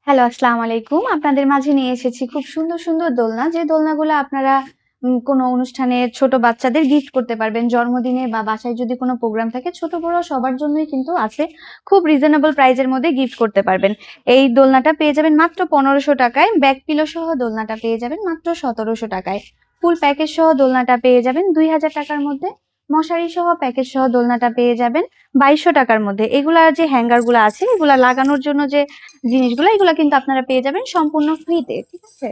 Hello, আসসালামু আলাইকুম। আপনাদের মাঝে নিয়ে এসেছি খুব সুন্দর, সুন্দর দোলনা। যে দোলনাগুলো আপনারা কোনো অনুষ্ঠানে ছোট বাচ্চাদের গিফট করতে পারবেন। জন্মদিনে বা বাসায় যদি কোনো প্রোগ্রাম থাকে, ছোট বড় সবার জন্যই কিন্তু আছে। খুব রিজনেবল প্রাইস এর মধ্যে গিফট করতে পারবেন। এই দোলনাটা পেয়ে যাবেন মাত্র ৳১৫০০ য়। ব্যাক পিলো সহ দোলনাটা পেয়ে যাবেন মাত্র ৳১৭০০ য়। ফুল প্যাকেজ সহ দোলনাটা পেয়ে যাবেন ৳২,০০০ র মধ্যে। মশারি সহ প্যাকেজ সহ দোলনাটা পেয়ে যাবেন ৳২২০০ র মধ্যে। এগুলা যে হ্যাঙ্গার গুলা আছে, এগুলা লাগানোর জন্য যে জিনিসগুলো এগুলো কিন্তু আপনারা পেয়ে যাবেন সম্পূর্ণ ফ্রিতে, ঠিক আছে?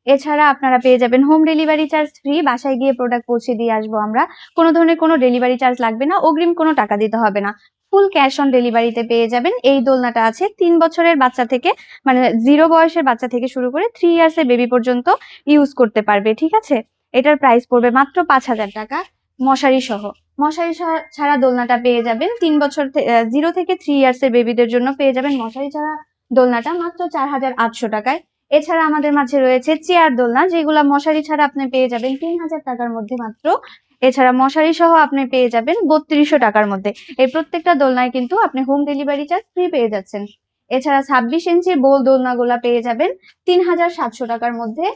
এছাড়া আপনারা পেয়ে যাবেন হোম ডেলিভারি চার্জ ফ্রি। বাসায় গিয়ে প্রোডাক্ট পৌঁছে দিয়ে আসবো আমরা। কোন ধরনের কোনো ডেলিভারি চার্জ লাগবে না। অগ্রিম কোনো টাকা দিতে হবে না। ফুল ক্যাশ অন ডেলিভারিতে পেয়ে যাবেন। এই দোলনাটা আছে ৩ বছরের বাচ্চা থেকে মানে 0 বয়সের বাচ্চা থেকে শুরু করে ৩ ইয়ার্স এর বেবি পর্যন্ত ইউজ করতে পারবে, ঠিক আছে? এটার প্রাইস পড়বে মাত্র ৳৫,০০০ মশারি সহ। মশারি ছাড়া দোলনাটা পেয়ে যাবেন ৩ বছর 0 থেকে 3 ইয়ার্স এর বেবিদের জন্য পেয়ে যাবেন মশারি ছাড়া দোলনাটা মাত্র ৳৪,৮০০ য়। এছাড়া আমাদের মাঝে রয়েছে চেয়ার দোলনা, যেগুলা মশারি ছাড়া আপনি পেয়ে যাবেন ৳৩,০০০ র মধ্যে মাত্র। এছাড়া মশারি সহ আপনি পেয়ে যাবেন ৳৩২০০ র মধ্যে। এই প্রত্যেকটা দোলনায় কিন্তু আপনি হোম ডেলিভারি চার্জ ফ্রি পেয়ে যাচ্ছেন। এছাড়া ২৬ ইঞ্চির বোল দোলনাগুলা পেয়ে যাবেন ৳৩,৭০০ র মধ্যে।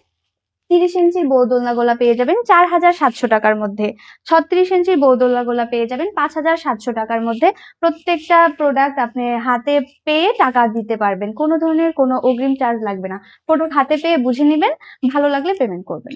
৩০ ইঞ্চির বউ দোলনাগুলা পেয়ে যাবেন ৳৪,৭০০ র মধ্যে। ৩৬ ইঞ্চির বউ দোলনাগুলা পেয়ে যাবেন ৳৫,৭০০ র মধ্যে। প্রত্যেকটা প্রোডাক্ট আপনি হাতে পেয়ে টাকা দিতে পারবেন। কোন ধরনের কোনো অগ্রিম চার্জ লাগবে না। প্রোডাক্ট হাতে পেয়ে বুঝে নিবেন, ভালো লাগলে পেমেন্ট করবেন।